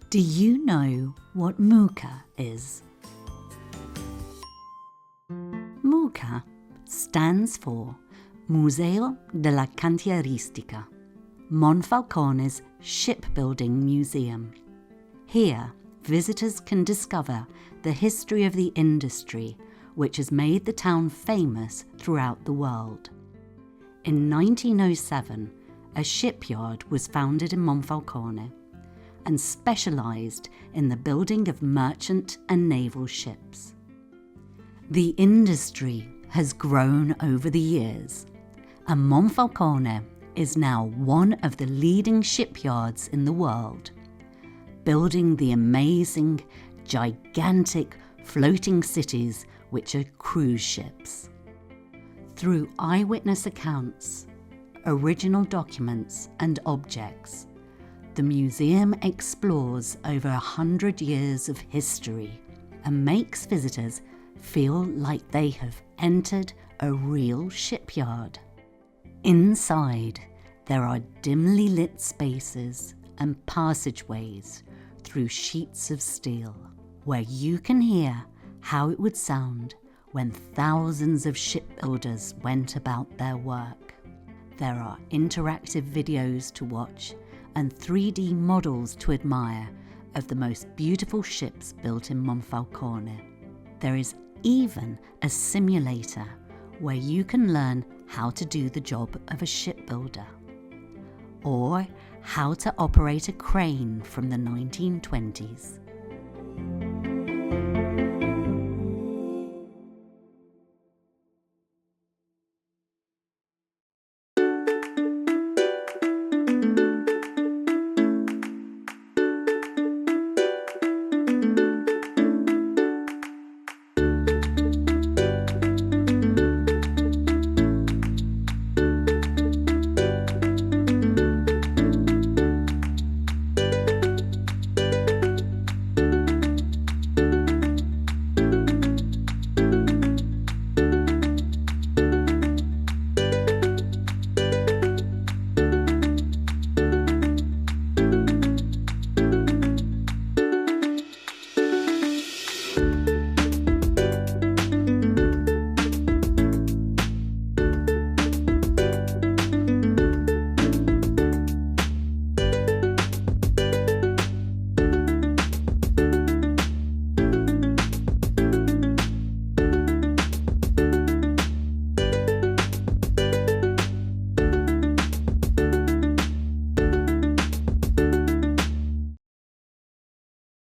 Do you know what MuCa is? MuCa stands for Museo della Cantieristica, Monfalcone's shipbuilding museum. Here, visitors can discover the history of the industry which has made the town famous throughout the world. In 1907, a shipyard was founded in Monfalcone and specialised in the building of merchant and naval ships. The industry has grown over the years, and Monfalcone is now one of the leading shipyards in the world, building the amazing, gigantic floating cities which are cruise ships. Through eyewitness accounts, original documents and objects, the museum explores over 100 years of history and makes visitors feel like they have entered a real shipyard. Inside, there are dimly lit spaces and passageways through sheets of steel, where you can hear how it would sound when thousands of shipbuilders went about their work. There are interactive videos to watch and 3D models to admire of the most beautiful ships built in Monfalcone. There is even a simulator where you can learn how to do the job of a shipbuilder, or how to operate a crane from the 1920s.